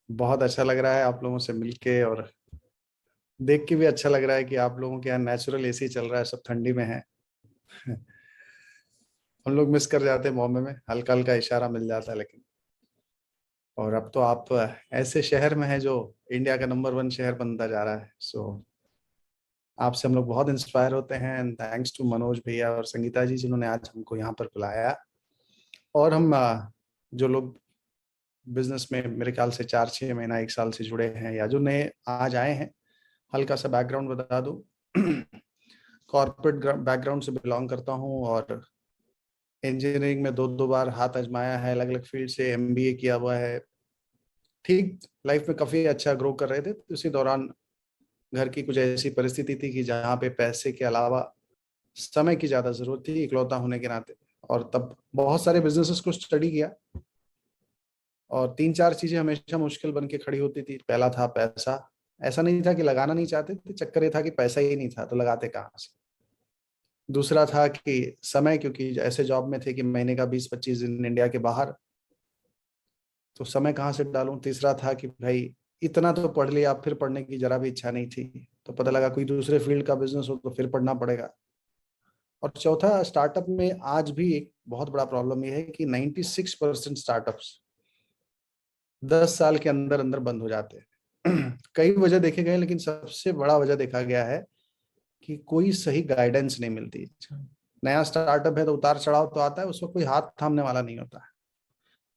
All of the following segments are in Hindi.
बहुत अच्छा लग रहा है आप लोगों से मिलके, और देख के भी अच्छा लग रहा है कि आप लोगों के यहाँ नेचुरल एसी चल रहा है, सब ठंडी में है। हम लोग मिस कर जाते हैं बॉम्बे में, हल्का हल्का इशारा मिल जाता है लेकिन। और अब तो आप ऐसे शहर में हैं जो इंडिया का नंबर 1 शहर बनता जा रहा है। सो आपसे हम लोग बहुत इंस्पायर होते हैं, एंड थैंक्स टू मनोज भैया और संगीता जी जिन्होंने आज हमको यहाँ पर बुलाया। और हम जो लोग बिजनेस में मेरे ख्याल से 4-6 महीना 1 साल से जुड़े हैं, या जो नए आज आए हैं, हल्का सा बैकग्राउंड बता दूं। कॉर्पोरेट बैकग्राउंड से बिलोंग करता हूं, और इंजीनियरिंग में 2-2 बार हाथ आजमाया है, अलग अलग फील्ड से एमबीए किया हुआ है। ठीक, लाइफ में काफी अच्छा ग्रो कर रहे थे, तो इसी दौरान घर की कुछ ऐसी परिस्थिति थी कि जहाँ पे पैसे के अलावा समय की ज्यादा जरूरत थी, इकलौता होने के नाते। और तब बहुत सारे बिजनेसेस को स्टडी किया, और 3-4 चीजें हमेशा मुश्किल बन के खड़ी होती थी। पहला था पैसा। ऐसा नहीं था कि लगाना नहीं चाहते थे, चक्कर ये था कि पैसा ही नहीं था, तो लगाते कहाँ से। दूसरा था कि समय, क्योंकि ऐसे जॉब में थे कि महीने का 20-25 दिन इंडिया के बाहर, तो समय कहाँ से डालूं। तीसरा था कि भाई इतना तो पढ़ लिया, अब फिर पढ़ने की जरा भी इच्छा नहीं थी, तो पता लगा कोई दूसरे फील्ड का बिजनेस हो तो फिर पढ़ना पड़ेगा। और चौथा, स्टार्टअप में आज भी एक बहुत बड़ा प्रॉब्लम ये है कि 96% स्टार्टअप्स 10 साल के अंदर अंदर बंद हो जाते हैं। कई वजह देखे गए, लेकिन सबसे बड़ा वजह देखा गया है कि कोई सही गाइडेंस नहीं मिलती। नया स्टार्टअप है तो उतार चढ़ाव तो आता है, उस वक्त कोई हाथ थामने वाला नहीं होता है,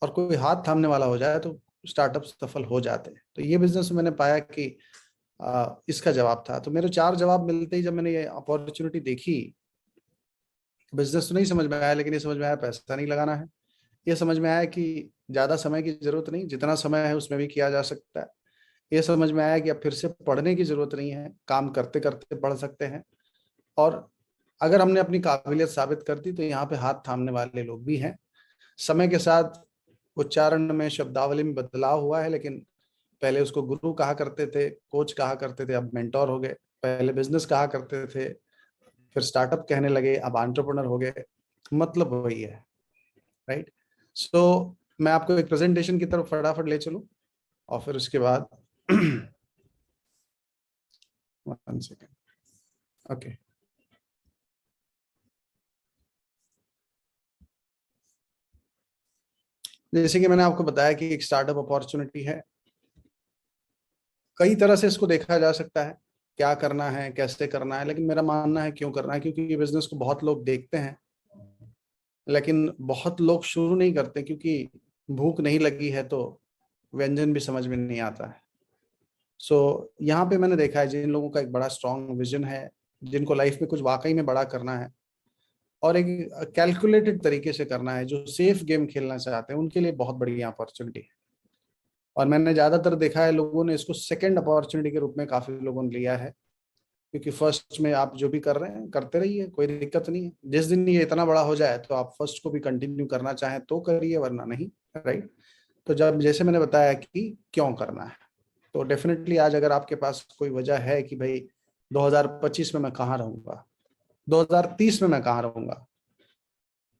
और कोई हाथ थामने वाला हो जाए तो स्टार्टअप सफल हो जाते हैं। तो ये बिजनेस में मैंने पाया कि इसका जवाब था। तो मेरे 4 जवाब मिलते ही जब मैंने ये अपॉर्चुनिटी देखी, बिजनेस तो नहीं समझ में आया, लेकिन ये समझ में आया पैसा नहीं लगाना है। ये समझ में आया कि ज्यादा समय की जरूरत नहीं, जितना समय है उसमें भी किया जा सकता है। ये समझ में आया कि अब फिर से पढ़ने की जरूरत नहीं है, काम करते करते पढ़ सकते हैं। और अगर हमने अपनी काबिलियत साबित कर दी तो यहाँ पे हाथ थामने वाले लोग भी हैं। समय के साथ उच्चारण में, शब्दावली में बदलाव हुआ है, लेकिन पहले उसको गुरु कहा करते थे, कोच कहा करते थे, अब मेंटोर हो गए। पहले बिजनेस कहा करते थे, फिर स्टार्टअप कहने लगे, अब एंटरप्रेन्योर हो गए। मतलब वही है, राइट। सो मैं आपको एक प्रेजेंटेशन की तरफ फटाफट ले चलूं, और फिर उसके बाद 1 सेकेंड। ओके, जैसे कि मैंने आपको बताया कि एक स्टार्टअप अपॉर्चुनिटी है। कई तरह से इसको देखा जा सकता है, क्या करना है, कैसे करना है, लेकिन मेरा मानना है क्यों करना है, क्योंकि ये बिजनेस को बहुत लोग देखते हैं, लेकिन बहुत लोग शुरू नहीं करते, क्योंकि भूख नहीं लगी है तो व्यंजन भी समझ में नहीं आता है। सो यहाँ पे मैंने देखा है जिन लोगों का एक बड़ा स्ट्रांग विजन है, जिनको लाइफ में कुछ वाकई में बड़ा करना है, और एक कैलकुलेटेड तरीके से करना है, जो सेफ गेम खेलना चाहते हैं, उनके लिए बहुत बड़ी अपॉर्चुनिटी है। और मैंने ज्यादातर देखा है लोगों ने इसको सेकंड अपॉर्चुनिटी के रूप में काफी लोगों ने लिया है, क्योंकि फर्स्ट में आप जो भी कर रहे हैं करते रहिए, कोई दिक्कत नहीं है। जिस दिन ये इतना बड़ा हो जाए तो आप फर्स्ट को भी कंटिन्यू करना चाहें तो करिए, वरना नहीं, राइट। तो जब जैसे मैंने बताया कि क्यों करना है, तो डेफिनेटली आज अगर आपके पास कोई वजह है कि भाई 2025 में मैं कहाँ रहूंगा, 2030 में मैं कहाँ रहूंगा,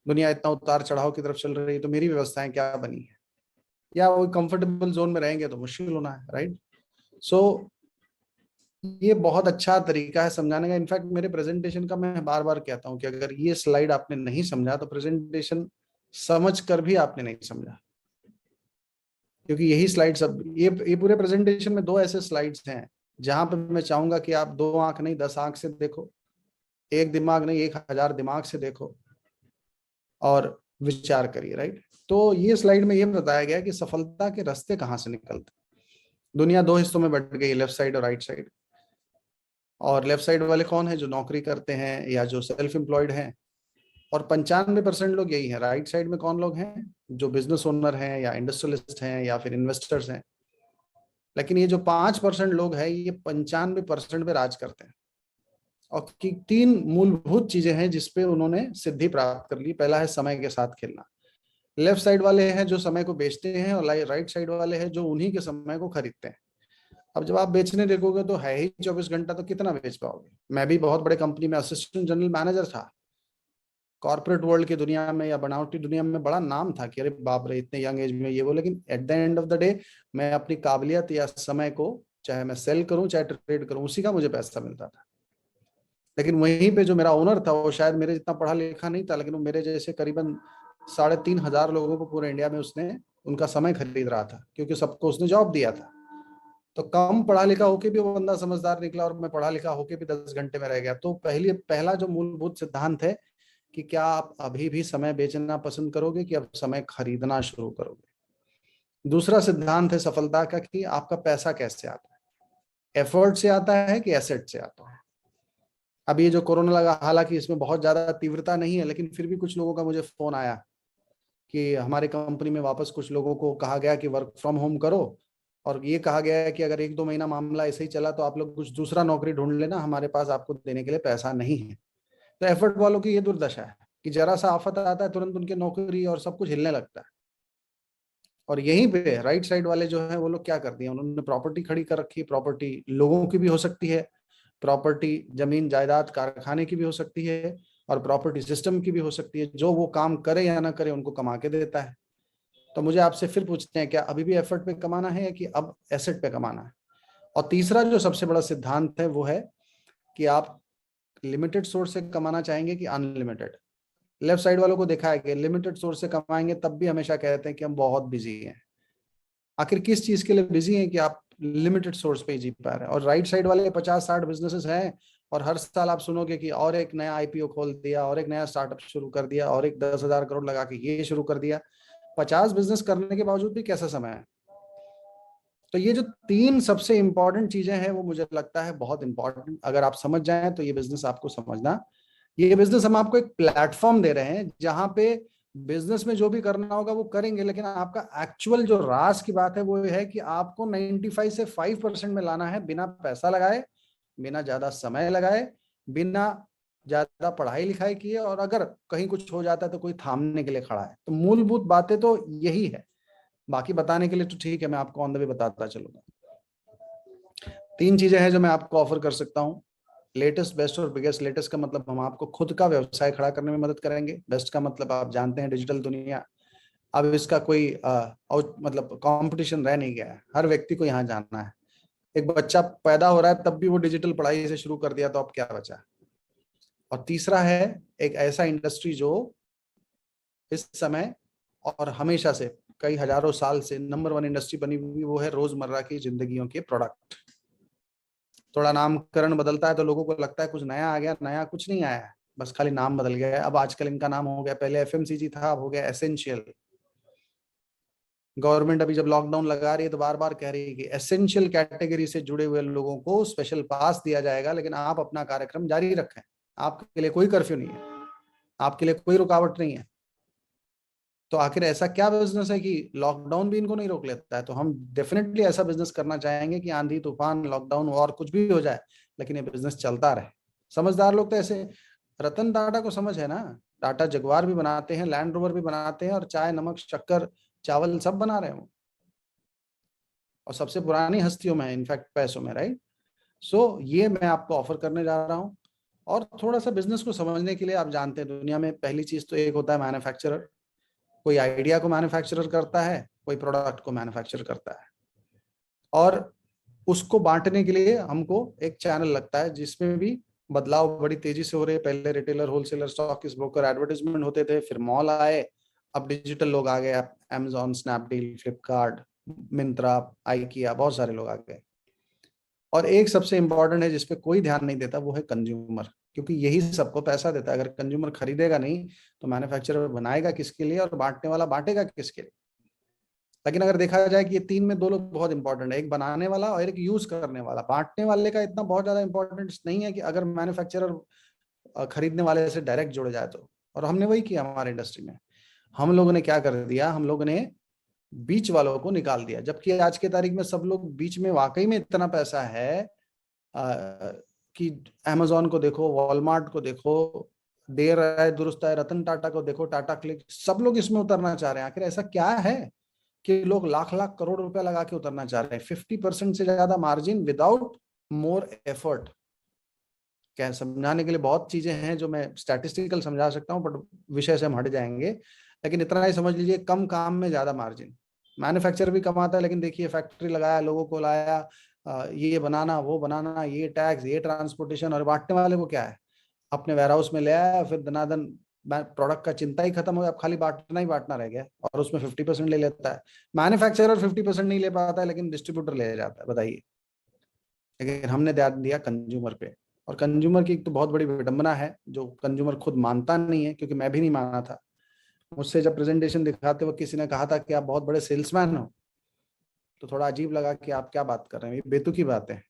दुनिया इतना उतार चढ़ाव की तरफ चल रही है, तो मेरी व्यवस्थाएं क्या बनी है, या वो कंफर्टेबल जोन में रहेंगे तो मुश्किल होना है, राइट। सो ये बहुत अच्छा तरीका है समझाने का। इनफैक्ट मेरे प्रेजेंटेशन का मैं बार बार कहता हूँ कि अगर ये स्लाइड आपने नहीं समझा तो प्रेजेंटेशन समझ कर भी आपने नहीं समझा, क्योंकि यही स्लाइड सब ये पूरे प्रेजेंटेशन में 2 ऐसे स्लाइड्स हैं जहां पे मैं चाहूंगा कि आप 2 आंख नहीं 10 आंख से देखो, एक दिमाग नहीं 1000 दिमाग से देखो, और विचार करिए, राइट। तो ये स्लाइड में ये बताया गया कि सफलता के रास्ते कहाँ से निकलते। दुनिया 2 हिस्सों में बट गई, लेफ्ट साइड और राइट साइड। और लेफ्ट साइड वाले कौन है, जो नौकरी करते हैं या जो सेल्फ एम्प्लॉयड हैं, और 95% लोग यही है। राइट साइड में कौन लोग हैं, जो बिजनेस ओनर हैं या इंडस्ट्रियलिस्ट हैं या फिर इन्वेस्टर्स हैं। लेकिन ये जो 5% लोग हैं, ये 95% पे राज करते हैं। और 3 मूलभूत चीजें हैं जिसपे उन्होंने सिद्धि प्राप्त कर ली। पहला है समय के साथ खेलना। लेफ्ट साइड वाले हैं जो समय को बेचते हैं, और राइट साइड वाले हैं जो उन्हीं के समय को खरीदते हैं। अब जब आप बेचने देखोगे तो है ही 24 घंटा, तो कितना बेच पाओगे। मैं भी बहुत बड़े कंपनी में असिस्टेंट जनरल मैनेजर था, कॉर्पोरेट वर्ल्ड की दुनिया में या बनावटी दुनिया में बड़ा नाम था कि अरे बाप रे इतने यंग एज में ये वो, लेकिन at the end of the day मैं अपनी काबिलियत या समय को चाहे मैं सेल करूं चाहे ट्रेड करूं उसी का मुझे पैसा मिलता था। लेकिन वहीं पे जो मेरा ओनर था वो शायद मेरे जितना पढ़ा लिखा नहीं था, लेकिन वो मेरे जैसे करीबन 3,500 लोगों को पूरे इंडिया में उसने उनका समय खरीद रहा था, क्योंकि सबको उसने जॉब दिया था। तो कम पढ़ा लिखा होके भी वो बंदा समझदार निकला और मैं पढ़ा लिखा होके भी 10 घंटे में रह गया। तो पहला जो मूलभूत सिद्धांत है कि क्या आप अभी भी समय बेचना पसंद करोगे कि अब समय खरीदना शुरू करोगे। दूसरा सिद्धांत है सफलता का कि आपका पैसा कैसे आता है, एफर्ट से आता है कि एसेट से आता है। अब ये जो कोरोना लगा, हालांकि इसमें बहुत ज्यादा तीव्रता नहीं है, लेकिन फिर भी कुछ लोगों का मुझे फोन आया कि हमारे कंपनी में वापस कुछ लोगों को कहा गया कि वर्क फ्रॉम होम करो, और ये कहा गया है कि अगर 1-2 महीना मामला ऐसे ही चला तो आप लोग कुछ दूसरा नौकरी ढूंढ लेना, हमारे पास आपको देने के लिए पैसा नहीं है। तो एफर्ट वालों की ये दुर्दशा है कि जरा सा आफत आता है तुरंत उनके नौकरी और सब कुछ हिलने लगता है। और यहीं पे राइट साइड वाले जो है वो लोग क्या कर दिए, उन्होंने प्रॉपर्टी खड़ी कर रखी है। प्रॉपर्टी लोगों की भी हो सकती है, प्रॉपर्टी जमीन जायदाद कारखाने की भी हो सकती है, और प्रॉपर्टी सिस्टम की भी हो सकती है। जो वो काम करे या ना करे उनको कमा के देता है। तो मुझे आपसे फिर पूछते हैं, क्या अभी भी एफर्ट पे कमाना है कि अब एसेट पे कमाना है। और तीसरा जो सबसे बड़ा सिद्धांत है वो है कि आप लिमिटेड सोर्स से कमाना चाहेंगे कि अनलिमिटेड। लेफ्ट साइड वालों को देखा है कि लिमिटेड सोर्स से कमाएंगे तब भी हमेशा कहते हैं कि हम बहुत बिजी हैं। आखिर किस चीज के लिए बिजी हैं कि आप लिमिटेड सोर्स पे ही जी पा रहे हैं। और राइट साइड वाले 50-60 बिजनेसेस हैं, और हर साल आप सुनोगे कि और एक नया आईपीओ खोल दिया, और एक नया स्टार्टअप शुरू कर दिया, और एक 10,000 करोड़ लगा के ये शुरू कर दिया। 50 बिजनेस करने के बावजूद भी कैसा समय है। तो ये जो 3 सबसे इंपॉर्टेंट चीजें हैं वो मुझे लगता है बहुत इंपॉर्टेंट, अगर आप समझ जाएं तो ये बिजनेस आपको समझना। ये बिजनेस हम आपको एक प्लेटफॉर्म दे रहे हैं जहां पे बिजनेस में जो भी करना होगा वो करेंगे, लेकिन आपका एक्चुअल जो राज की बात है वो ये है कि आपको 95 से 5% में लाना है, बिना पैसा लगाए, बिना ज्यादा समय लगाए, बिना ज्यादा पढ़ाई लिखाई किए, और अगर कहीं कुछ हो जाता है तो कोई थामने के लिए खड़ा है। तो मूलभूत बातें तो यही है, बाकी बताने के लिए तो ठीक है मैं आपको ऑन द वे बताता चलूंगा। 3 चीजें हैं जो मैं आपको ऑफर कर सकता हूँ। लेटेस्ट, बेस्ट और बिगेस्ट। लेटेस्ट का मतलब हम आपको खुद का व्यवसाय खड़ा करने में मदद करेंगे। बेस्ट का मतलब आप जानते हैं डिजिटल दुनिया, अब इसका कोई मतलब कंपटीशन रह नहीं गया है, हर व्यक्ति को यहाँ जाना है। एक बच्चा पैदा हो रहा है तब भी वो डिजिटल पढ़ाई से शुरू कर दिया, तो अब क्या बचा। और तीसरा है एक ऐसा इंडस्ट्री जो इस समय और हमेशा से कई हजारों साल से नंबर 1 इंडस्ट्री बनी हुई, वो है रोजमर्रा की जिंदगियों के प्रोडक्ट। थोड़ा नामकरण बदलता है तो लोगों को लगता है कुछ नया आ गया, नया कुछ नहीं आया है, बस खाली नाम बदल गया है। अब आजकल इनका नाम हो गया, पहले एफएमसीजी था, अब हो गया एसेंशियल। गवर्नमेंट अभी जब लॉकडाउन लगा रही है तो बार बार कह रही है कि एसेंशियल कैटेगरी से जुड़े हुए लोगों को स्पेशल पास दिया जाएगा, लेकिन आप अपना कार्यक्रम जारी रखें। आपके लिए कोई कर्फ्यू नहीं है, आपके लिए कोई रुकावट नहीं है। तो आखिर ऐसा क्या बिजनेस है कि लॉकडाउन भी इनको नहीं रोक लेता है। तो हम डेफिनेटली ऐसा बिजनेस करना चाहेंगे कि आंधी तूफान लॉकडाउन और कुछ भी हो जाए, लेकिन ये बिजनेस चलता रहे। समझदार लोग तो ऐसे, रतन टाटा को समझ है ना, टाटा जगुआर भी बनाते हैं, लैंड रोवर भी बनाते हैं, और चाय नमक शक्कर चावल सब बना रहे हैं, और सबसे पुरानी हस्तियों में इनफैक्ट पैसों में, राइट। सो ये मैं आपको ऑफर करने जा रहा हूँ। और थोड़ा सा बिजनेस को समझने के लिए, आप जानते हैं दुनिया में पहली चीज तो एक होता है मैन्युफैक्चरर। कोई आइडिया को मैन्युफैक्चरर करता है, कोई प्रोडक्ट को मैन्युफैक्चर करता है, और उसको बांटने के लिए हमको एक चैनल लगता है, जिसमें भी बदलाव बड़ी तेजी से हो रहे हैं। पहले retailer, wholesaler, stockist, broker, advertisement होते थे, फिर मॉल आए, अब डिजिटल लोग आ गए, Amazon, Snapdeal, Flipkart, Myntra, IKEA, बहुत सारे लोग आ गए। और एक सबसे इंपॉर्टेंट है जिसपे कोई ध्यान नहीं देता, वो है कंज्यूमर, क्योंकि यही सबको पैसा देता है। अगर कंज्यूमर खरीदेगा नहीं तो मैन्युफैक्चरर बनाएगा किसके लिए, और बांटने वाला बांटेगा किसके लिए। लेकिन अगर देखा जाए कि ये 3 में 2 लोग बहुत इंपॉर्टेंट है, एक बनाने वाला और एक यूज करने वाला। बांटने वाले का इतना बहुत ज्यादा इंपॉर्टेंस नहीं है कि अगर मैन्युफैक्चरर खरीदने वाले से डायरेक्ट जुड़ जाए तो। और हमने वही किया हमारे इंडस्ट्री में। हम लोगों ने क्या कर दिया, हम लोगों ने बीच वालों को निकाल दिया। जबकि आज के तारीख में सब लोग बीच में, वाकई में इतना पैसा है कि अमेजोन को देखो, वॉलमार्ट को देखो, देर आए दुरुस्त आए, रतन टाटा को देखो, टाटा क्लिक, सब लोग इसमें उतरना चाह रहे हैं। आखिर ऐसा क्या है कि लोग लाख लाख करोड़ रुपया लगा के उतरना चाह रहे हैं। 50% से ज्यादा मार्जिन विदाउट मोर एफर्ट। क्या समझाने के लिए बहुत चीजें हैं जो मैं स्टैटिस्टिकल समझा सकता हूँ, बट विषय से हम हट जाएंगे। लेकिन इतना ही समझ लीजिए, कम काम में ज्यादा मार्जिन। मैन्युफैक्चर भी कमाता है, लेकिन देखिए फैक्ट्री लगाया, लोगों को लाया, ये बनाना वो बनाना, ये टैक्स ये ट्रांसपोर्टेशन, और बांटने वाले को क्या है, अपने वेयर हाउस में ले आया, फिर दनादन प्रोडक्ट का चिंता ही खत्म हो गया, अब खाली बांटना ही बांटना रह गया, और उसमें 50% ले लेता है। मैन्युफैक्चरर 50% नहीं ले पाता है, लेकिन डिस्ट्रीब्यूटर ले जाता है, बताइए। लेकिन हमने ध्यान दिया कंज्यूमर पे। और कंज्यूमर की एक तो बहुत बड़ी विडंबना है, जो कंज्यूमर खुद मानता नहीं है, क्योंकि मैं भी नहीं माना था। मुझसे जब प्रेजेंटेशन दिखाते वक्त किसी ने कहा था कि आप बहुत बड़े सेल्समैन हो, तो थोड़ा अजीब लगा कि आप क्या बात कर रहे हैं, ये बेतुकी बात है।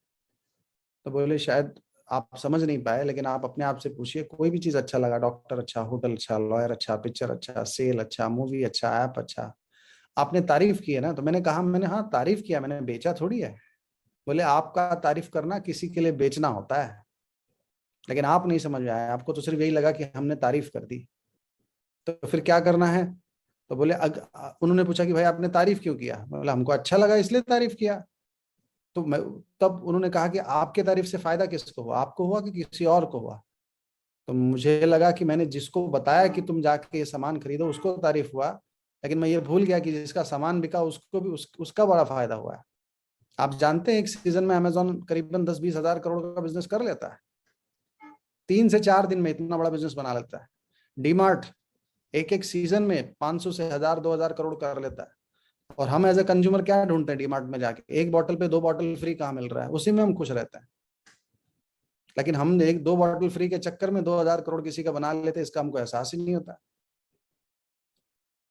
तो बोले शायद आप समझ नहीं पाए, लेकिन आप अपने आप से पूछिए, कोई भी चीज अच्छा लगा, डॉक्टर अच्छा, होटल अच्छा, लॉयर अच्छा, पिक्चर अच्छा, सेल अच्छा, मूवी अच्छा, ऐप अच्छा, आपने तारीफ की है ना। तो मैंने कहा, मैंने हाँ तारीफ किया, मैंने बेचा थोड़ी है। बोले आपका तारीफ करना किसी के लिए बेचना होता है, लेकिन आप नहीं समझ में आया, आपको तो सिर्फ यही लगा कि हमने तारीफ कर दी, तो फिर क्या करना है। तो बोले उन्होंने पूछा कि भाई आपने तारीफ क्यों किया, बोला हमको अच्छा लगा इसलिए तारीफ किया। तो मैं, तब उन्होंने कहा कि आपके तारीफ से फायदा किसको हुआ, आपको हुआ कि किसी और को हुआ। तो मुझे लगा कि मैंने जिसको बताया कि तुम जाके ये सामान खरीदो उसको तारीफ हुआ, लेकिन मैं ये भूल गया कि जिसका सामान बिका उसको भी उसका बड़ा फायदा हुआ है। आप जानते हैं एक सीजन में अमेजोन करीबन 10-20 हजार करोड़ का बिजनेस कर लेता है, 3 से 4 दिन में इतना बड़ा बिजनेस बना लेता है। डीमार्ट एक एक सीजन में 500 से 1000-2000 करोड़ कर लेता है। और हम एज ए कंज्यूमर क्या ढूंढते हैं डीमार्ट में जाके, एक बॉटल पे 2 बॉटल फ्री कहाँ मिल रहा है, उसी में हम खुश रहते हैं। लेकिन हम एक 2 बॉटल फ्री के चक्कर में 2000 करोड़ किसी का बना लेते, इसका हमको एहसास ही नहीं होता।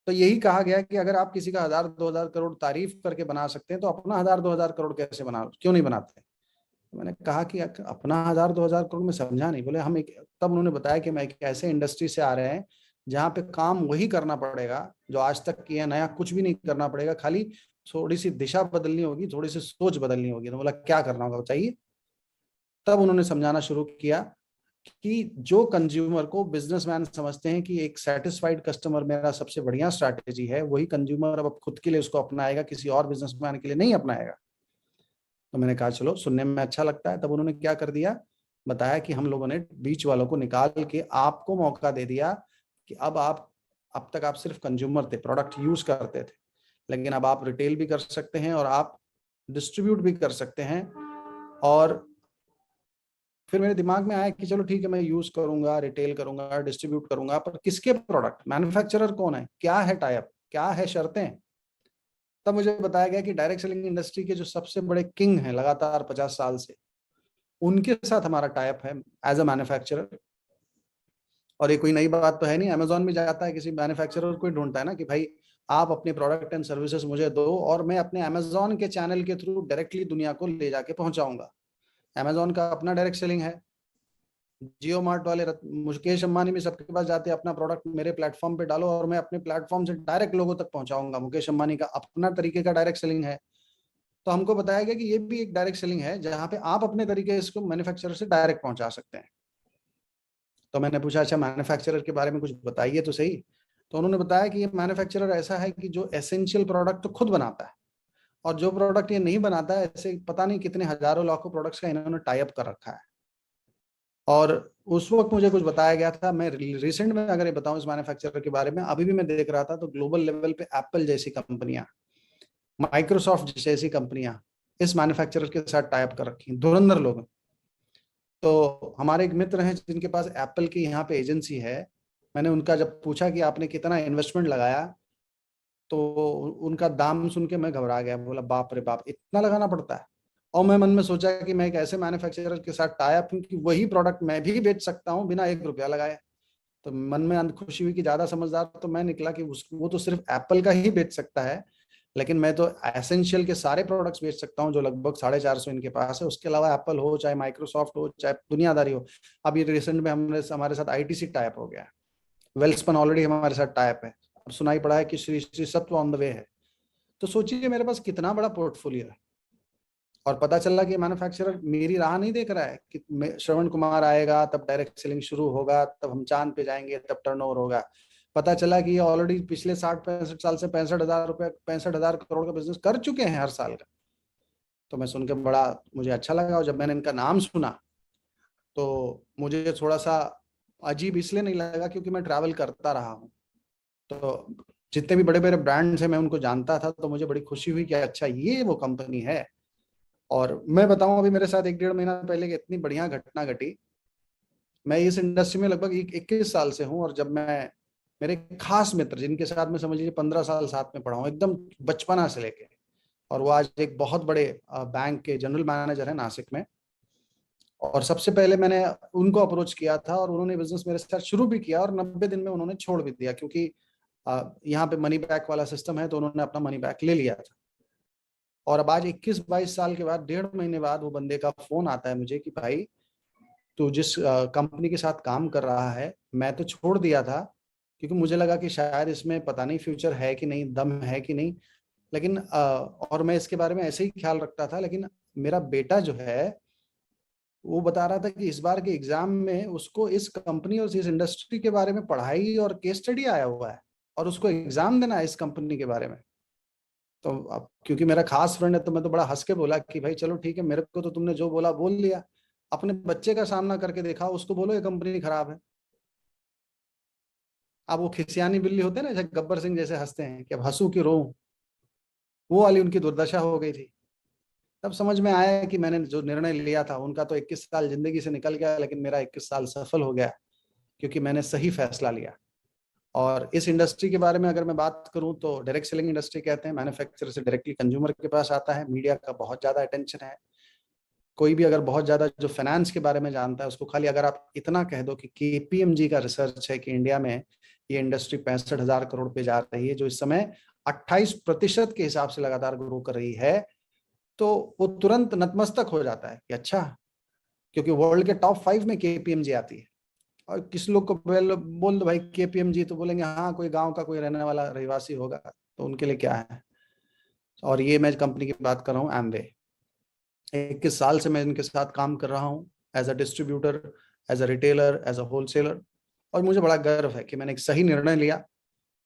तो यही कहा गया कि अगर आप किसी का 1000-2000 करोड़ तारीफ करके बना सकते हैं, तो अपना 1000-2000 करोड़ कैसे बना, क्यों नहीं बनाते। तो मैंने कहा कि अपना 1000-2000 करोड़ में समझा नहीं। बोले हम एक, तब उन्होंने बताया कि मैं एक ऐसे इंडस्ट्री से आ रहे हैं जहाँ पे काम वही करना पड़ेगा जो आज तक किया, नया कुछ भी नहीं करना पड़ेगा, खाली थोड़ी सी दिशा बदलनी होगी, थोड़ी सी सोच बदलनी होगी। तो बोला क्या करना होगा बताइए। तब उन्होंने समझाना शुरू किया कि जो कंज्यूमर को बिजनेसमैन समझते हैं कि एक सेटिस्फाइड कस्टमर मेरा सबसे बढ़िया स्ट्रैटेजी है, वही कंज्यूमर अब खुद के लिए उसको अपनाएगा, किसी और बिजनेसमैन के लिए नहीं अपनाएगा। तो मैंने कहा चलो सुनने में अच्छा लगता है। तब उन्होंने क्या कर दिया, बताया कि हम लोगों ने बीच वालों को निकाल के आपको मौका दे दिया कि अब तक आप सिर्फ कंज्यूमर थे, प्रोडक्ट यूज करते थे, लेकिन अब आप रिटेल भी कर सकते हैं और आप डिस्ट्रीब्यूट भी कर सकते हैं। और फिर मेरे दिमाग में आया कि चलो ठीक है, मैं यूज करूंगा, रिटेल करूंगा, डिस्ट्रीब्यूट करूंगा, पर किसके प्रोडक्ट, मैन्युफैक्चरर कौन है, क्या है टाइप, क्या है शर्तें। तब मुझे बताया गया कि डायरेक्ट सेलिंग इंडस्ट्री के जो सबसे बड़े किंग हैं लगातार 50 साल से, उनके साथ हमारा टाइप है एज अ मैन्युफैक्चरर। और ये कोई नई बात तो है नहीं, अमेजोन भी जाता है किसी मैन्युफैक्चरर को ही ढूंढता है ना कि भाई आप अपने प्रोडक्ट एंड सर्विसेज मुझे दो, और मैं अपने अमेजोन के चैनल के थ्रू डायरेक्टली दुनिया को ले जाके पहुंचाऊंगा। अमेजोन का अपना डायरेक्ट सेलिंग है, जियो मार्ट वाले मुकेश अंबानी भी सबके पास जाते हैं, अपना प्रोडक्ट मेरे प्लेटफॉर्म पे डालो और मैं अपने प्लेटफॉर्म से डायरेक्ट लोगों तक पहुंचाऊंगा। मुकेश अंबानी का अपना तरीके का डायरेक्ट सेलिंग है। तो हमको बताया गया कि ये भी एक डायरेक्ट सेलिंग है, जहां पे आप अपने तरीके से इसको मैन्युफैक्चरर से डायरेक्ट पहुंचा सकते हैं। तो मैंने पूछा अच्छा मैन्युफैक्चरर के बारे में कुछ बताइए तो सही। तो उन्होंने बताया कि ये मैन्युफैक्चरर ऐसा है कि जो एसेंशियल प्रोडक्ट तो खुद बनाता है, और जो प्रोडक्ट ये नहीं बनाता है, ऐसे पता नहीं कितने हजारों लाखों प्रोडक्ट्स का इन्होंने टाई अप कर रखा है। और उस वक्त मुझे कुछ बताया गया था, मैं रिसेंट में अगर ये बताऊं इस मैन्युफैक्चरर के बारे में, अभी भी मैं देख रहा था, तो ग्लोबल लेवल पे एप्पल जैसी कंपनियां, माइक्रोसॉफ्ट जैसी कंपनियां इस मैन्युफैक्चरर के साथ टाई अप कर रखी हैं, धुरंधर लोग। तो हमारे एक मित्र हैं जिनके पास एप्पल की यहाँ पे एजेंसी है। मैंने उनका जब पूछा कि आपने कितना इन्वेस्टमेंट लगाया, तो उनका दाम सुन के मैं घबरा गया, बोला बाप रे बाप इतना लगाना पड़ता है। और मैं मन में सोचा कि मैं एक ऐसे मैन्युफैक्चरर के साथ टाई अप हूं कि वही प्रोडक्ट मैं भी बेच सकता हूं बिना 1 रुपया लगाए। तो मन में खुशी हुई कि ज्यादा समझदार तो मैं निकला कि वो तो सिर्फ एप्पल का ही बेच सकता है, लेकिन मैं तो एसेंशियल के सारे प्रोडक्ट्स बेच सकता हूँ जो लगभग 450 इनके पास है। उसके अलावा एप्पल हो, चाहे माइक्रोसॉफ्ट हो, चाहे दुनियादारी हो। अब ये रिसेंट में हमारे साथ आईटीसी टाइप हो गया है, वेल्सपन ऑलरेडी हमारे साथ टाइप है, अब सुनाई पड़ा है कि श्री श्री सत्व ऑन द वे है। तो सोचिए मेरे पास कितना बड़ा पोर्टफोलियो है। और पता चला कि मैन्युफैक्चरर मेरी राह नहीं देख रहा है कि श्रवण कुमार आएगा तब डायरेक्ट सेलिंग शुरू होगा, तब हम चांद पे जाएंगे, तब टर्नओवर होगा। पता चला कि ये ऑलरेडी पिछले 60-65 साल से 65,000 रुपए 65,000 करोड़ का बिजनेस कर चुके हैं हर साल का। तो मैं सुन के बड़ा मुझे अच्छा लगा, और जब मैंने इनका नाम सुना तो मुझे थोड़ा सा अजीब इसलिए नहीं लगा क्योंकि मैं ट्रैवल करता रहा हूँ। तो जितने भी बड़े बड़े ब्रांड्स हैं मैं उनको जानता था, तो मुझे बड़ी खुशी हुई कि अच्छा ये वो कंपनी है। और मैं बताऊं, अभी मेरे साथ 1 डेढ़ महीना पहले की इतनी बढ़िया घटना घटी। मैं इस इंडस्ट्री में लगभग 21 साल से हूँ, और जब मैं, मेरे खास मित्र जिनके साथ मैं समझ लीजिए 15 साल साथ में पढ़ा हूँ एकदम बचपना से लेके, और वो आज एक बहुत बड़े बैंक के जनरल मैनेजर है नासिक में। और सबसे पहले मैंने उनको अप्रोच किया था और उन्होंने बिजनेस मेरे साथ शुरू भी किया, और 90 दिन में उन्होंने छोड़ भी दिया, क्योंकि यहाँ पे मनी बैक वाला सिस्टम है, तो उन्होंने अपना मनी बैक ले लिया था। और अब आज 21-22 साल के बाद, 1.5 महीने बाद वो बंदे का फोन आता है मुझे कि भाई तू जिस कंपनी के साथ काम कर रहा है, मैं तो छोड़ दिया था क्योंकि मुझे लगा कि शायद इसमें पता नहीं फ्यूचर है कि नहीं, दम है कि नहीं, लेकिन और मैं इसके बारे में ऐसे ही ख्याल रखता था, लेकिन मेरा बेटा जो है वो बता रहा था कि इस बार के एग्जाम में उसको इस कंपनी और इस इंडस्ट्री के बारे में पढ़ाई और केस स्टडी आया हुआ है, और उसको एग्जाम देना है इस कंपनी के बारे में। तो अब क्योंकि मेरा खास फ्रेंड है, तो मैं तो बड़ा हंस के बोला कि भाई चलो ठीक है, मेरे को तो तुमने जो बोला बोल लिया, अपने बच्चे का सामना करके देखा, उसको बोलो ये कंपनी खराब है। अब वो खिसियानी बिल्ली होते हैं ना, जैसे गब्बर सिंह जैसे हंसते हैं कि अब हंसू की रो, वो वाली उनकी दुर्दशा हो गई थी। तब समझ में आया कि मैंने जो निर्णय लिया था, उनका तो 21 साल जिंदगी से निकल गया, लेकिन मेरा 21 साल सफल हो गया, क्योंकि मैंने सही फैसला लिया। और इस इंडस्ट्री के बारे में अगर मैं बात करूं तो डायरेक्ट सेलिंग इंडस्ट्री कहते हैं, मैन्युफैक्चरर से डायरेक्टली कंज्यूमर के पास आता है। मीडिया का बहुत ज्यादा अटेंशन है। कोई भी अगर बहुत ज्यादा जो फाइनेंस के बारे में जानता है, उसको खाली अगर आप इतना कह दो कि केपीएमजी का रिसर्च है कि इंडिया में ये इंडस्ट्री 65,000 करोड़ पे जा रही है, जो इस समय 28% के हिसाब से लगातार ग्रो कर रही है, तो वो तुरंत नतमस्तक हो जाता है कि अच्छा, क्योंकि वर्ल्ड के टॉप 5 में केपीएमजी आती है। और किस लोग को बोल दो भाई केपीएमजी, तो बोलेंगे हाँ कोई गांव का कोई रहने वाला रहवासी होगा, तो उनके लिए क्या है। और ये मैं कंपनी की बात कर रहा हूँ, एमवे। 21 साल से मैं इनके साथ काम कर रहा हूँ, as a distributor, as a retailer, as a wholesaler. और मुझे बड़ा गर्व है कि मैंने एक सही निर्णय लिया।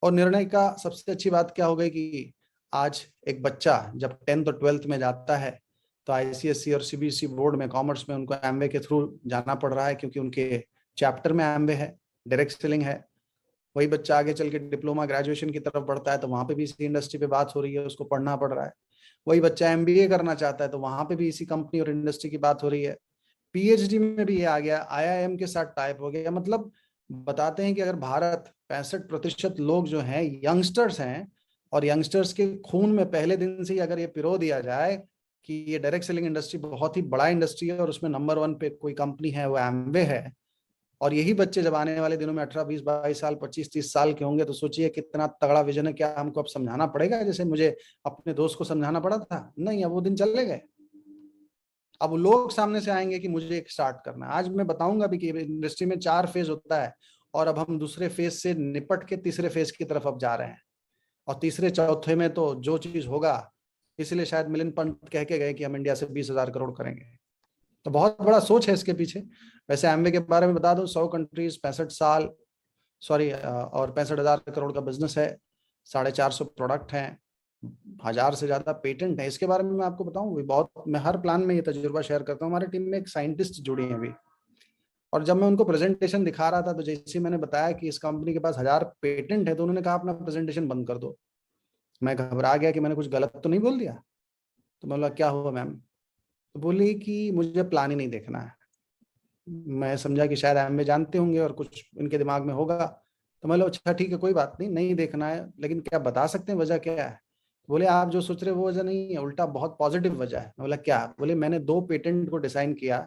और निर्णय का सबसे अच्छी बात क्या हो गई कि आज एक बच्चा जब 10th और 12th में जाता है, तो आईसीएससी और सीबीएसई बोर्ड में कॉमर्स में उनको एमवे के थ्रू जाना पड़ रहा है, क्योंकि उनके चैप्टर में एमवे है, डायरेक्ट सेलिंग है। वही बच्चा आगे चल के डिप्लोमा ग्रेजुएशन की तरफ बढ़ता है, तो वहां पे भी इसी इंडस्ट्री पे बात हो रही है, उसको पढ़ना पड़ रहा है। वही बच्चा एमबीए करना चाहता है, तो वहां पे भी इसी कंपनी और इंडस्ट्री की बात हो रही है। पीएचडी में भी ये आ गया, आईआईएम के साथ टाइप हो गया। मतलब बताते हैं कि अगर भारत 65% लोग जो हैं यंगस्टर्स हैं, और यंगस्टर्स के खून में पहले दिन से ही अगर ये पिरो दिया जाए कि ये डायरेक्ट सेलिंग इंडस्ट्री बहुत ही बड़ा इंडस्ट्री है और उसमें नंबर 1 पे कोई कंपनी है वो एमवे है, और यही बच्चे जब आने वाले दिनों में 18, 20, 22 साल, 25, 30 साल के होंगे, तो सोचिए कितना तगड़ा विजन है। क्या हमको अब समझाना पड़ेगा जैसे मुझे अपने दोस्त को समझाना पड़ा था? नहीं, अब वो दिन चले गए। अब लोग सामने से आएंगे कि मुझे एक स्टार्ट करना है। आज मैं बताऊंगा भी कि इंडस्ट्री में 4 फेज होता है, और अब हम दूसरे फेज से निपट के तीसरे फेज की तरफ अब जा रहे हैं। और तीसरे चौथे में तो जो चीज होगा, इसलिए शायद मिलिंद पंत कह के गए कि हम इंडिया से 20,000 करोड़ करेंगे। तो बहुत बड़ा सोच है इसके पीछे। वैसे एमवे के बारे में बता दूं, 100 कंट्रीज, 65 साल, सॉरी, और 65,000 करोड़ का बिजनेस है। 450 प्रोडक्ट हैं, 1000 से ज्यादा पेटेंट है। इसके बारे में मैं आपको बताऊं, भी बहुत, मैं हर प्लान में ये तजुर्बा शेयर करता हूँ। हमारी टीम में एक साइंटिस्ट जुड़ी है अभी, और जब मैं उनको प्रेजेंटेशन दिखा रहा था, तो जैसे ही मैंने बताया कि इस कंपनी के पास 1000 पेटेंट है, तो उन्होंने कहा अपना प्रेजेंटेशन बंद कर दो। मैं घबरा गया कि मैंने कुछ गलत तो नहीं बोल दिया। तो मैं बोला क्या हुआ मैम? तो बोली कि मुझे प्लान ही नहीं देखना है। मैं समझा कि शायद एमवे जानते होंगे और कुछ इनके दिमाग में होगा। तो मैं बोला अच्छा ठीक है, कोई बात नहीं, नहीं देखना है, लेकिन क्या बता सकते हैं वजह क्या है? बोले आप जो सोच रहे हो वो वजह नहीं है, उल्टा बहुत पॉजिटिव वजह है। मैं बोला क्या? बोले मैंने 2 पेटेंट को डिजाइन किया,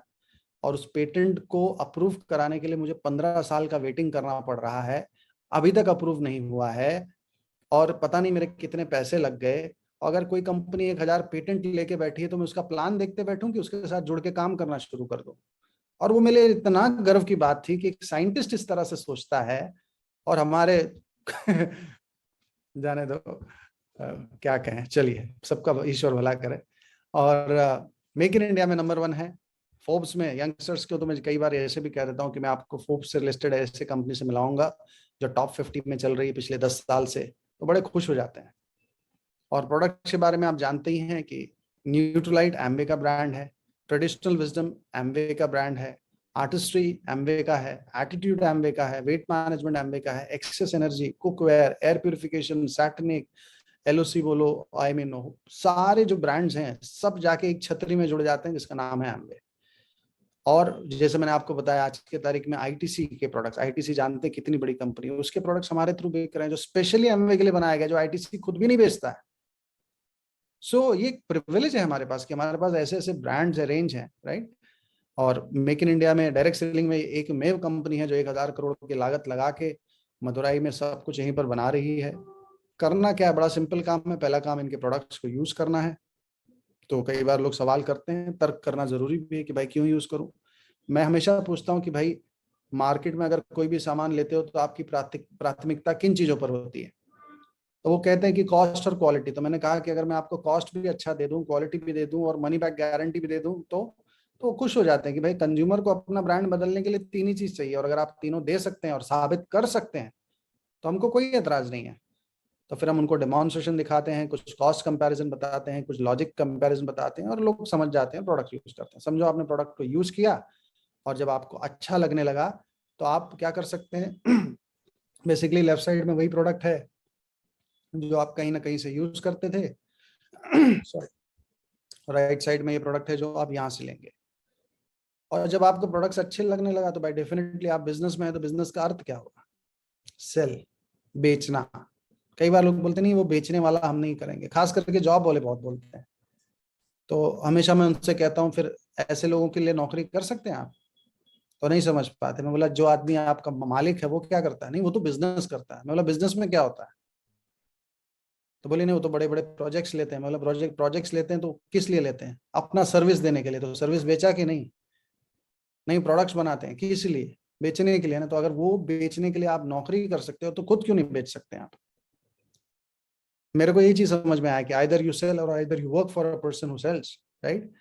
और उस पेटेंट को अप्रूव कराने के लिए मुझे 15 साल का वेटिंग करना पड़ रहा है, अभी तक अप्रूव नहीं हुआ है, और पता नहीं मेरे कितने पैसे लग गए। अगर कोई कंपनी 1000 पेटेंट लेके बैठी है, तो मैं उसका प्लान देखते बैठूं कि उसके साथ जुड़ के काम करना शुरू कर दूं। और वो मेरे लिए इतना गर्व की बात थी कि एक साइंटिस्ट इस तरह से सोचता है। और हमारे जाने दो, क्या कहें, चलिए सबका ईश्वर भला करे। और मेक इन इंडिया में नंबर 1 है। फोर्ब्स में यंगस्टर्स को तो मैं कई बार ऐसे भी कह देता हूँ कि मैं आपको फोर्ब्स से लिस्टेड ऐसे कंपनी से मिलाऊंगा जो टॉप 50 में चल रही है पिछले 10 साल से, तो बड़े खुश हो जाते हैं। और प्रोडक्ट के बारे में आप जानते ही हैं कि न्यूट्रलाइट एम्वे का ब्रांड है, ट्रेडिशनल विजडम एम्वे का ब्रांड है, आर्टिस्ट्री एम्वे का है, एटीट्यूड एम्वे का है, वेट मैनेजमेंट एम्वे का है, XS energy, cookware, air purification, Satinique, LOC बोलो, आई मीन सारे जो ब्रांड्स हैं सब जाके एक छतरी में जुड़ जाते हैं जिसका नाम है एम्वे। और जैसे मैंने आपको बताया आज के तारीख में आईटीसी के प्रोडक्ट्स, आईटीसी जानते हैं कितनी बड़ी कंपनी है, उसके प्रोडक्ट्स हमारे थ्रू बेच रहे हैं जो स्पेशली एमवे के लिए बनाया गया, जो आईटीसी खुद भी नहीं बेचता है। सो ये एक प्रिविलेज है हमारे पास कि हमारे पास ऐसे ऐसे ब्रांड्स है, रेंज है, राइट। और मेक इन इंडिया में डायरेक्ट सेलिंग में एक मेव कंपनी है जो 1000 करोड़ की लागत लगा के मदुराई में सब कुछ यहीं पर बना रही है। करना क्या है, बड़ा सिंपल काम है। पहला काम इनके प्रोडक्ट्स को यूज करना है। तो कई बार लोग सवाल करते हैं, तर्क करना जरूरी भी है कि भाई क्यों यूज करूं। मैं हमेशा पूछता हूं कि भाई मार्केट में अगर कोई भी सामान लेते हो तो आपकी प्राथमिकता किन चीजों पर होती है। तो वो कहते हैं कि कॉस्ट और क्वालिटी। तो मैंने कहा कि अगर मैं आपको कॉस्ट भी अच्छा दे दूं, क्वालिटी भी दे दूं और मनी बैक गारंटी भी दे दूं तो खुश हो जाते हैं कि भाई कंज्यूमर को अपना ब्रांड बदलने के लिए तीन ही चीज चाहिए, और अगर आप तीनों दे सकते हैं और साबित कर सकते हैं तो हमको कोई एतराज नहीं है। तो फिर हम उनको डेमोन्स्ट्रेशन दिखाते हैं, कुछ कॉस्ट कंपैरिजन बताते हैं, कुछ लॉजिक कंपैरिजन बताते हैं, और लोग समझ जाते हैं, प्रोडक्ट यूज करते हैं। समझो आपने प्रोडक्ट को यूज किया और जब आपको अच्छा लगने लगा तो आप क्या कर सकते हैं बेसिकली लेफ्ट साइड में वही प्रोडक्ट है जो आप कहीं ना कहीं से यूज करते थे सॉरी, राइट साइड में ये प्रोडक्ट है जो आप यहाँ से लेंगे। और जब आपको प्रोडक्ट्स अच्छे लगने लगा तो भाई डेफिनेटली आप बिजनेस में है, तो बिजनेस का अर्थ क्या होगा? सेल, बेचना। कई बार लोग बोलते नहीं वो बेचने वाला हम नहीं करेंगे, खास करके जॉब वाले बहुत बोलते हैं। तो हमेशा मैं उनसे कहता हूँ फिर ऐसे लोगों के लिए नौकरी कर सकते हैं आप? तो नहीं समझ पाते। मैं बोला जो आदमी आपका मालिक है वो क्या करता है? नहीं वो तो बिजनेस करता है। मैं बोला बिजनेस में क्या होता है? तो बोले नहीं वो तो बड़े बड़े प्रोजेक्ट्स लेते हैं। मतलब प्रोजेक्ट्स लेते हैं तो किस लिए लेते हैं? अपना सर्विस देने के लिए। तो सर्विस बेचा कि नहीं? नहीं, प्रोडक्ट्स बनाते हैं किस लिए? बेचने के लिए ना। तो अगर वो बेचने के लिए आप नौकरी कर सकते हो तो खुद क्यों नहीं बेच सकते आप? मेरे को यही चीज समझ में आया कि आइदर यू सेल और either you work for a person who sells, right.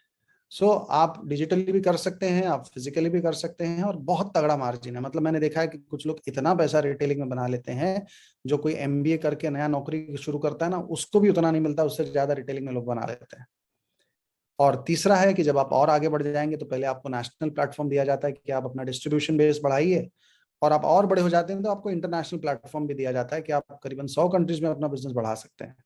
So आप डिजिटली भी कर सकते हैं, आप फिजिकली भी कर सकते हैं, और बहुत तगड़ा मार्जिन है। मतलब मैंने देखा है कि कुछ लोग इतना पैसा रिटेलिंग में बना लेते हैं, जो कोई एमबीए करके नया नौकरी शुरू करता है ना उसको भी उतना नहीं मिलता, उससे ज्यादा रिटेलिंग में लोग बना लेते हैं। और तीसरा है कि जब आप और आगे बढ़ जाएंगे तो पहले आपको नेशनल प्लेटफॉर्म दिया जाता है कि आप अपना डिस्ट्रीब्यूशन बेस बढ़ाइए, और आप और बड़े हो जाते हैं तो आपको इंटरनेशनल प्लेटफॉर्म भी दिया जाता है कि आप करीबन 100 कंट्रीज में अपना बिजनेस बढ़ा सकते हैं।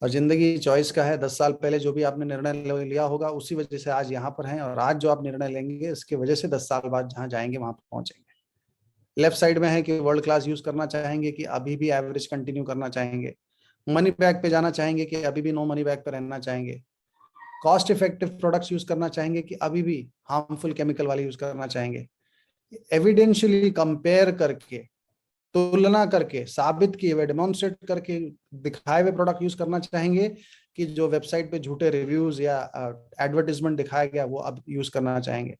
और जिंदगी चॉइस का है। 10 साल पहले जो भी आपने निर्णय लिया होगा उसी वजह से आज यहाँ पर हैं, और आज जो आप निर्णय लेंगे इसके वजह से 10 साल बाद जहाँ जाएंगे वहां पहुंचेंगे। लेफ्ट साइड में है कि वर्ल्ड क्लास यूज करना चाहेंगे कि अभी भी एवरेज कंटिन्यू करना चाहेंगे, मनी बैक पे जाना चाहेंगे कि अभी भी नो मनी बैक पे रहना चाहेंगे, कॉस्ट इफेक्टिव प्रोडक्ट्स यूज करना चाहेंगे कि अभी भी हार्मफुल केमिकल वाले यूज करना चाहेंगे। एविडेंशियली कंपेयर करके, तुलना करके, साबित किए हुए, डेमोन्स्ट्रेट करके दिखाए हुए प्रोडक्ट यूज करना चाहेंगे कि जो वेबसाइट पे झूठे रिव्यूज या एडवर्टीजमेंट दिखाया गया वो अब यूज करना चाहेंगे।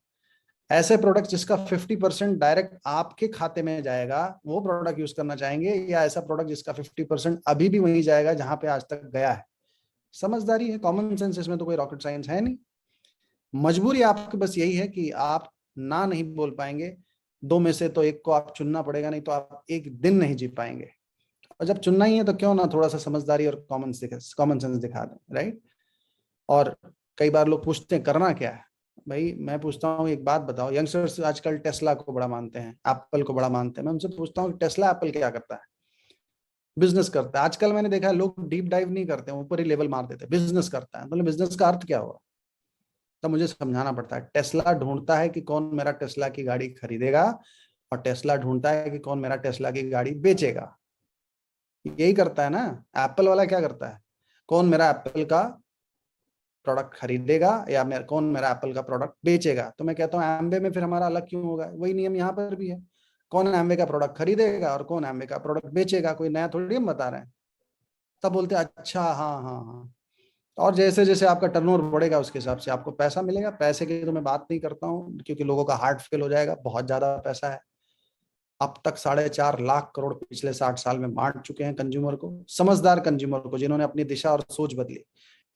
ऐसे प्रोडक्ट जिसका 50% डायरेक्ट आपके खाते में जाएगा वो प्रोडक्ट यूज करना चाहेंगे, या ऐसा प्रोडक्ट जिसका 50% अभी भी वहीं जाएगा जहां पे आज तक गया है? समझदारी है, कॉमन सेंस, इसमें तो कोई रॉकेट साइंस है नहीं। मजबूरी आपकी बस यही है कि आप ना नहीं बोल पाएंगे। दो में से तो एक को आप चुनना पड़ेगा, नहीं तो आप एक दिन नहीं जी पाएंगे। और जब चुनना ही है तो क्यों ना थोड़ा सा समझदारी और कॉमन सेंस दिखा दें, राइट। और कई बार लोग पूछते हैं करना क्या है। भाई मैं पूछता हूँ एक बात बताओ, यंगस्टर्स आजकल टेस्ला को बड़ा मानते हैं, एप्पल को बड़ा मानते हैं। मैं उनसे पूछता हूँ टेस्ला एप्पल क्या करता है? बिजनेस करता है। आजकल मैंने देखा है लोग डीप डाइव नहीं करते, ऊपर ही लेवल मार देते हैं, बिजनेस करता है। मतलब बिजनेस का अर्थ क्या हुआ? तब मुझे समझाना पड़ता है। टेस्ला ढूंढता है कि कौन मेरा टेस्ला की गाड़ी खरीदेगा, और टेस्ला ढूंढता है कि कौन मेरा टेस्ला की गाड़ी बेचेगा। यही करता है ना। एप्पल वाला क्या करता है? कौन मेरा एप्पल का प्रोडक्ट खरीदेगा या कौन मेरा एप्पल का प्रोडक्ट बेचेगा। तो मैं कहता हूँ एम्बे में फिर हमारा अलग क्यों होगा? वही नियम यहाँ पर भी है। कौन एम्बे का प्रोडक्ट खरीदेगा और कौन एम्बे का प्रोडक्ट बेचेगा, कोई नया थोड़ी हम बता रहे हैं। तब बोलते हैं अच्छा हाँ हाँ हाँ। और जैसे जैसे आपका टर्नओवर बढ़ेगा उसके हिसाब से आपको पैसा मिलेगा। पैसे की तो मैं बात नहीं करता हूँ क्योंकि लोगों का हार्ट फेल हो जाएगा, बहुत ज्यादा पैसा है। अब तक 4.5 लाख करोड़ पिछले 60 साल में बांट चुके हैं कंज्यूमर को, समझदार कंज्यूमर को, जिन्होंने अपनी दिशा और सोच बदली।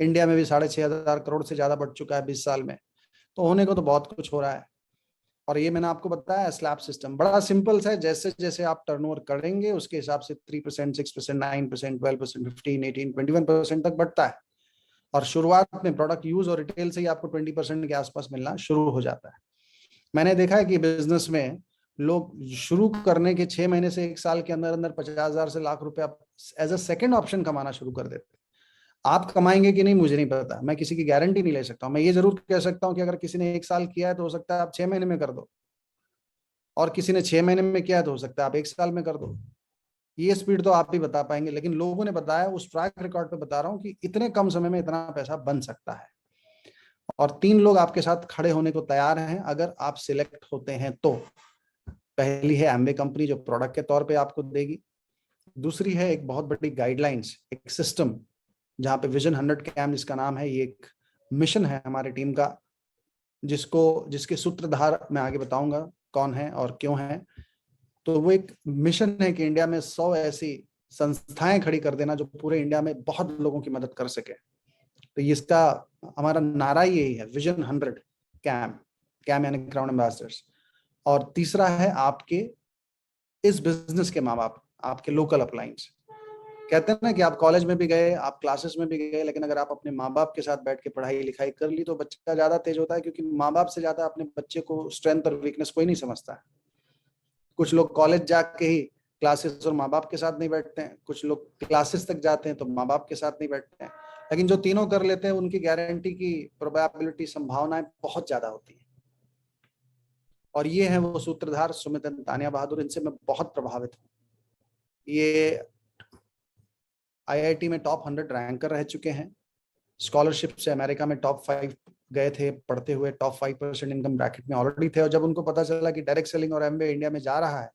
इंडिया में भी 6,500 करोड़ से ज्यादा बढ़ चुका है 20 साल में। तो होने को तो बहुत कुछ हो रहा है। और ये मैंने आपको बताया स्लैब सिस्टम बड़ा सिंपल सा है। जैसे जैसे आप टर्नओवर करेंगे उसके हिसाब से 3%, 6%, 9%, 12%, 15, 18, 21% तक बढ़ता है। और शुरुआत में प्रोडक्ट यूज और रिटेल से ही आपको 20% के आसपास मिलना शुरू हो जाता है। मैंने देखा है कि बिजनेस में लोग शुरू करने के 6 महीने से 1 साल के अंदर अंदर 50,000 से लाख रुपया एज अ सेकंड ऑप्शन कमाना शुरू कर देते हैं। आप कमाएंगे कि नहीं मुझे नहीं पता, मैं किसी की गारंटी नहीं ले सकता हूं। मैं ये जरूर कह सकता हूं कि अगर किसी ने 1 साल किया है तो हो सकता है आप 6 महीने में कर दो, और किसी ने 6 महीने में किया है तो हो सकता है आप 1 साल में कर दो। ये स्पीड तो आप ही बता पाएंगे, लेकिन लोगों ने बताया, उस ट्रैक रिकॉर्ड पे बता रहा हूं कि इतने कम समय में इतना पैसा बन सकता है। और 3 लोग आपके साथ खड़े होने को तैयार हैं अगर आप सिलेक्ट होते हैं तो। पहली है एम्वे कंपनी, जो प्रोडक्ट के तौर पे आपको देगी। दूसरी है एक बहुत बड़ी गाइडलाइंस, एक सिस्टम, जहां पे विजन 100 कैम जिसका नाम है, ये एक मिशन है हमारी टीम का, जिसके सूत्रधार मैं आगे बताऊंगा कौन है और क्यों है। तो वो एक मिशन है कि इंडिया में 100 ऐसी संस्थाएं खड़ी कर देना जो पूरे इंडिया में बहुत लोगों की मदद कर सके। तो इसका हमारा नारा यही है, विजन 100 कैम, कैम यानी क्राउन एम्बेसडर्स। और तीसरा है आपके इस बिजनेस के माँ बाप, आपके लोकल अपलाइंस। कहते हैं ना कि आप कॉलेज में भी गए, आप क्लासेस में भी गए, लेकिन अगर आप अपने माँ बाप के साथ बैठ के पढ़ाई लिखाई कर ली तो बच्चा ज्यादा तेज होता है, क्योंकि माँ बाप से ज्यादा अपने बच्चे को स्ट्रेंथ और वीकनेस कोई नहीं समझता है। कुछ लोग कॉलेज जाके ही क्लासेस और माँ बाप के साथ नहीं बैठते हैं, कुछ लोग क्लासेस तक जाते हैं तो माँ बाप के साथ नहीं बैठते हैं, लेकिन जो तीनों कर लेते हैं उनकी गारंटी की प्रोबेबिलिटी, संभावनाएं बहुत ज्यादा होती है। और ये है वो सूत्रधार सुमित एंड तानिया बहादुर, इनसे मैं बहुत प्रभावित हूँ। ये आईआईटी में टॉप 100 रैंकर रह चुके हैं, स्कॉलरशिप से अमेरिका में टॉप 5 गए थे पढ़ते हुए, टॉप 5% इनकम ब्रैकेट में ऑलरेडी थे। और जब उनको पता चला कि डायरेक्ट सेलिंग और एमबीए इंडिया में जा रहा है,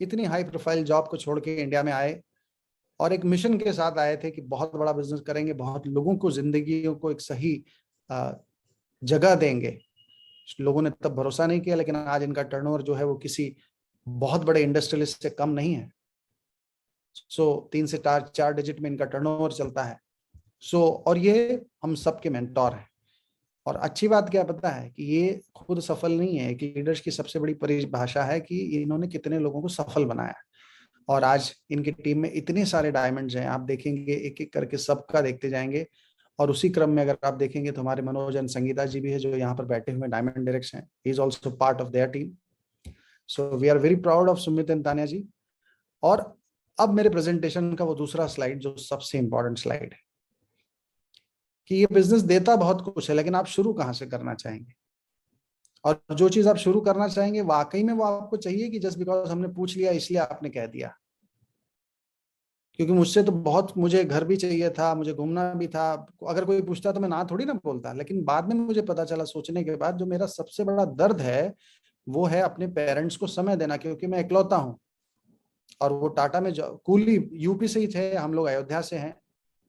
इतनी हाई प्रोफाइल जॉब को छोड़ के इंडिया में आए और एक मिशन के साथ आए थे कि बहुत बड़ा बिजनेस करेंगे, बहुत लोगों को जिंदगियों को एक सही जगह देंगे। लोगों ने तब भरोसा नहीं किया, लेकिन आज इनका टर्नओवर जो है वो किसी बहुत बड़े इंडस्ट्रियलिस्ट से कम नहीं है। 3 से 4 डिजिट में इनका टर्नओवर चलता है। और ये हम सबके मेंटोर हैं। और अच्छी बात क्या पता है कि ये खुद सफल नहीं है, कि लीडर्स की सबसे बड़ी परिभाषा है कि इन्होंने कितने लोगों को सफल बनाया। और आज इनकी टीम में इतने सारे डायमंड्स हैं, आप देखेंगे एक एक करके सबका देखते जाएंगे। और उसी क्रम में अगर आप देखेंगे तो हमारे मनोज एंड संगीता जी भी है, जो यहाँ पर बैठे हुए डायमंड डायरेक्ट्स हैं। He is also part of their team. So we are very proud of Sumit and Tania ji. और अब मेरे प्रेजेंटेशन का वो दूसरा स्लाइड, जो सबसे इंपॉर्टेंट स्लाइड है, कि ये बिजनेस देता बहुत कुछ है, लेकिन आप शुरू कहाँ से करना चाहेंगे। और जो चीज आप शुरू करना चाहेंगे वाकई में वो आपको चाहिए, कि जस्ट बिकॉज हमने पूछ लिया इसलिए आपने कह दिया। क्योंकि मुझसे तो बहुत, मुझे घर भी चाहिए था, मुझे घूमना भी था, अगर कोई पूछता तो मैं ना थोड़ी ना बोलता। लेकिन बाद में मुझे पता चला, सोचने के बाद, जो मेरा सबसे बड़ा दर्द है वो है अपने पेरेंट्स को समय देना, क्योंकि मैं इकलौता हूँ। और वो टाटा में कूली, यूपी से ही थे हम लोग, अयोध्या से हैं।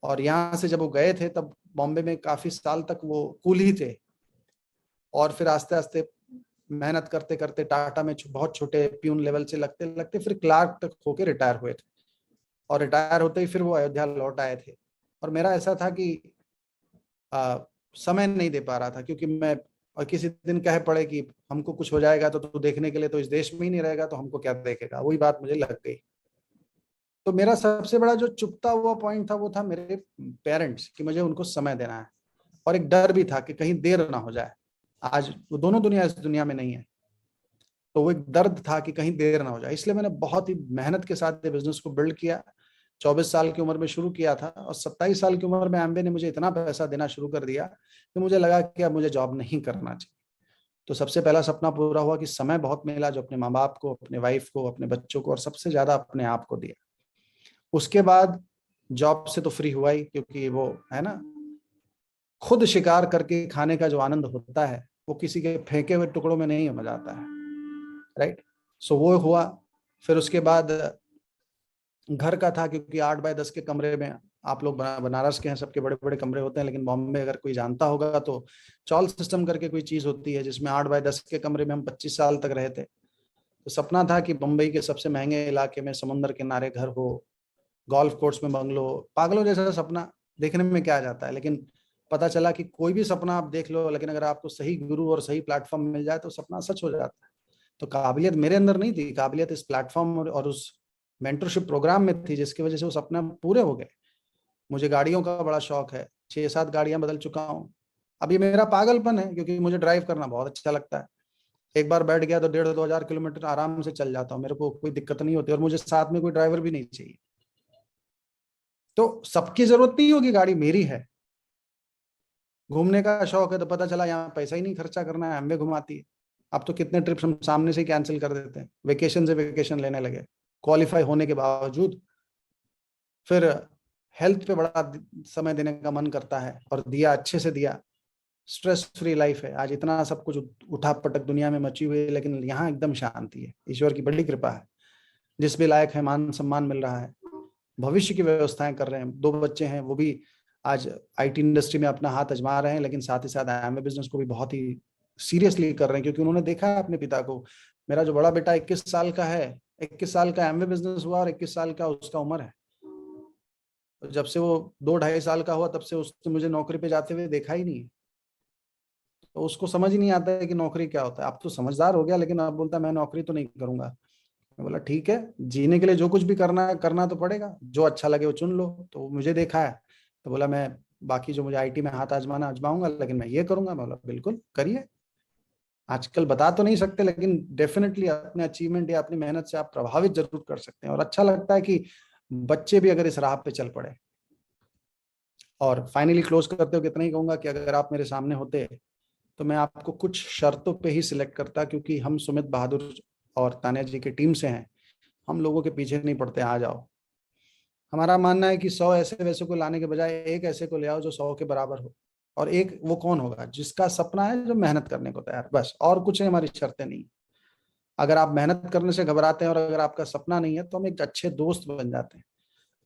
और यहाँ से जब वो गए थे तब बॉम्बे में काफी साल तक वो कूली थे, और फिर आस्ते आस्ते मेहनत करते करते टाटा में बहुत छोटे प्यून लेवल से लगते लगते फिर क्लार्क तक होके रिटायर हुए थे। और रिटायर होते ही फिर वो अयोध्या लौट आए थे। और मेरा ऐसा था कि समय नहीं दे पा रहा था, क्योंकि मैं, और किसी दिन कह पड़े कि हमको कुछ हो जाएगा तो तू देखने के लिए तो इस देश में ही नहीं रहेगा, तो हमको क्या देखेगा, वही बात मुझे लग गई। तो मेरा सबसे बड़ा जो चुपता हुआ पॉइंट था वो था मेरे पेरेंट्स, कि मुझे उनको समय देना है। और एक डर भी था कि कहीं देर ना हो जाए। आज वो दोनों दुनिया इस दुनिया में नहीं है, तो वो एक दर्द था कि कहीं देर ना हो जाए। इसलिए मैंने बहुत ही मेहनत के साथ ये बिजनेस को बिल्ड किया। 24 साल की उम्र में शुरू किया था, और 27 साल की उम्र में एम्बे ने मुझे इतना पैसा देना शुरू कर दिया कि मुझे लगा कि अब मुझे जॉब नहीं करना चाहिए। तो सबसे पहला सपना पूरा हुआ कि समय बहुत मिला, जो अपने माँ बाप को, अपने वाइफ को, अपने बच्चों को, और सबसे ज्यादा अपने आप को दिया। उसके बाद जॉब से तो फ्री हुआ ही, क्योंकि वो है ना, खुद शिकार करके खाने का जो आनंद होता है वो किसी के फेंके हुए टुकड़ों में नहीं मजा आता है, राइट। सो वो हुआ। फिर उसके बाद घर का था, क्योंकि 8 बाय 10 के कमरे में, आप लोग बनारस के हैं, सबके बड़े बड़े कमरे होते हैं, लेकिन बॉम्बे अगर कोई जानता होगा तो चॉल सिस्टम करके कोई चीज होती है, जिसमें 8 बाय 10 के कमरे में हम 25 साल तक रहे थे। तो सपना था कि मुंबई के सबसे महंगे इलाके में समुद्र किनारे घर हो, गोल्फ कोर्स में बंगलो। पागलों जैसा सपना देखने में क्या जाता है, लेकिन पता चला कि कोई भी सपना आप देख लो, लेकिन अगर आपको सही गुरु और सही प्लेटफॉर्म मिल जाए तो सपना सच हो जाता है। तो काबिलियत मेरे अंदर नहीं थी, काबिलियत इस प्लेटफॉर्म और उस मेंटरशिप प्रोग्राम में थी, जिसकी वजह से वो सपना पूरे हो गए। मुझे गाड़ियों का बड़ा शौक है, 6-7 गाड़ियां बदल चुका हूँ। अब ये मेरा पागलपन है, क्योंकि मुझे ड्राइव करना बहुत अच्छा लगता है। एक बार बैठ गया तो 1,500-2,000 किलोमीटर आराम से चल जाता हूँ, मेरे को कोई दिक्कत नहीं होती, और मुझे साथ में कोई ड्राइवर भी नहीं चाहिए। तो सबकी जरूरत नहीं होगी, गाड़ी मेरी है। घूमने का शौक है तो पता चला यहाँ पैसा ही नहीं खर्चा करना है, एमवे घुमाती है। अब तो कितने ट्रिप्स हम सामने से कैंसिल कर देते हैं, वेकेशन से वेकेशन लेने लगे क्वालिफाई होने के बावजूद। फिर हेल्थ पे बड़ा समय देने का मन करता है, और दिया, अच्छे से दिया। स्ट्रेस फ्री लाइफ है आज, इतना सब कुछ उठा पटक दुनिया में मची हुई है, लेकिन यहाँ एकदम शांति है, ईश्वर की बड़ी कृपा है। जिस भी लायक है मान सम्मान मिल रहा है, भविष्य की व्यवस्थाएं कर रहे हैं। 2 बच्चे हैं, वो भी आज आईटी इंडस्ट्री में अपना हाथ आजमा रहे हैं, लेकिन साथ ही साथ एमवे बिजनेस को भी बहुत ही सीरियसली कर रहे हैं, क्योंकि उन्होंने देखा है अपने पिता को। मेरा जो बड़ा बेटा 21 साल का है, 21 साल का एमवे बिजनेस हुआ, और 21 साल का उसका उम्र है। तो जब से वो 2-2.5 साल का हुआ, तब से उसने मुझे नौकरी पे जाते हुए देखा ही नहीं है। तो उसको समझ ही नहीं आता है कि नौकरी क्या होता है। अब तो समझदार हो गया, लेकिन अब बोलता है मैं नौकरी तो नहीं करूंगा। मैं बोला ठीक है, जीने के लिए जो कुछ भी करना है करना तो पड़ेगा, जो अच्छा लगे वो चुन लो। तो मुझे देखा है, तो बोला मैं बाकी जो मुझे आईटी में हाथ आजमाना आजमाऊंगा, लेकिन मैं ये करूंगा। मैं बोला बिल्कुल करिए। आजकल बता तो नहीं सकते, लेकिन डेफिनेटली अपने अचीवमेंट या अपनी मेहनत से आप प्रभावित जरूर कर सकते हैं। और अच्छा लगता है कि बच्चे भी अगर इस राह पे चल पड़े। और फाइनली क्लोज करते हो कितना ही कहूंगा कि अगर आप मेरे सामने होते तो मैं आपको कुछ शर्तों पे ही सिलेक्ट करता, क्योंकि हम सुमित बहादुर और तान्या जी की टीम से हैं। हम लोगों के पीछे नहीं पड़ते, आ जाओ। हमारा मानना है कि 100 ऐसे वैसे को लाने के बजाय एक ऐसे को ले आओ जो 100 के बराबर हो। और एक वो कौन होगा? जिसका सपना है, जो मेहनत करने को तैयार, बस। और कुछ हमारी शर्तें नहीं। अगर आप मेहनत करने से घबराते हैं और अगर आपका सपना नहीं है, तो हम एक अच्छे दोस्त बन जाते हैं।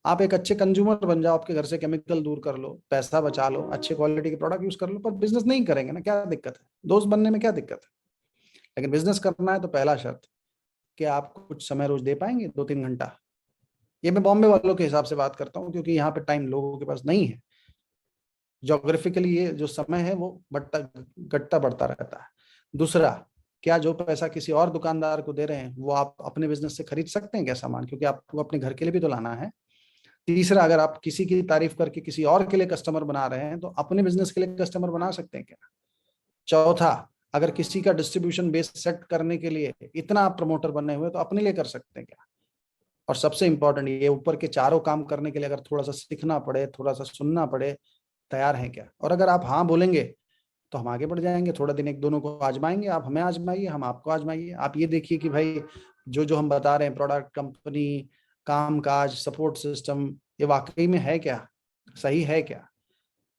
आप एक अच्छे कंज्यूमर बन जाओ, आपके घर से केमिकल दूर कर लो, पैसा बचा लो, अच्छे क्वालिटी के प्रोडक्ट यूज कर लो, पर बिजनेस नहीं करेंगे ना, क्या दिक्कत है? दोस्त बनने में क्या दिक्कत है? लेकिन बिजनेस करना है तो पहला शर्त कि आप कुछ समय रोज दे पाएंगे, 2-3 घंटा। ये मैं बॉम्बे वालों के हिसाब से बात करता हूँ, क्योंकि यहाँ पे टाइम लोगों के पास नहीं है। जोग्राफिकली ये जो समय है वो बढ़ता घटता बढ़ता रहता है। दूसरा, क्या जो पैसा किसी और दुकानदार को दे रहे हैं वो आप अपने बिजनेस से खरीद सकते हैं क्या सामान? क्योंकि आपको अपने घर के लिए भी तो लाना है। तीसरा, अगर आप किसी की तारीफ करके किसी और के लिए कस्टमर बना रहे हैं, तो अपने बिजनेस के लिए कस्टमर बना सकते हैं क्या? चौथा, अगर किसी का डिस्ट्रीब्यूशन बेस सेट करने के लिए इतना आप प्रमोटर बने हुए, तो अपने लिए कर सकते हैं क्या? और सबसे इंपॉर्टेंट, ये ऊपर के चारों काम करने के लिए अगर थोड़ा सा सीखना पड़े, थोड़ा सा सुनना पड़े, तैयार हैं क्या? और अगर आप हाँ बोलेंगे तो हम आगे बढ़ जाएंगे। थोड़ा दिन एक दोनों को आजमाएंगे, आप हमें आजमाइए, हम आपको आजमाइए। आप ये देखिए कि भाई जो जो हम बता रहे हैं, प्रोडक्ट, कंपनी, काम काज, सपोर्ट सिस्टम, ये वाकई में है क्या, सही है क्या?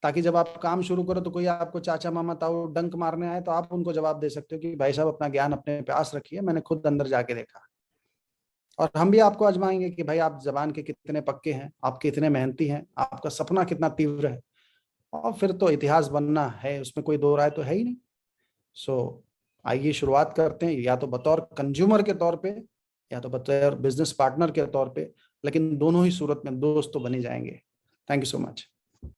ताकि जब आप काम शुरू करो तो कोई आपको चाचा मामा ताऊ डंक मारने आए, तो आप उनको जवाब दे सकते हो कि भाई साहब अपना ज्ञान अपने पास रखिए, मैंने खुद अंदर जाके देखा। और हम भी आपको आजमाएंगे कि भाई आप जबान के कितने पक्के हैं, आप कितने मेहनती हैं, आपका सपना कितना तीव्र है। और फिर तो इतिहास बनना है, उसमें कोई दो राय तो है ही नहीं। सो आइए शुरुआत करते हैं, या तो बतौर कंज्यूमर के तौर पे, या तो बतौर बिजनेस पार्टनर के तौर पे, लेकिन दोनों ही सूरत में दोस्त तो बन ही जाएंगे। Thank you so much.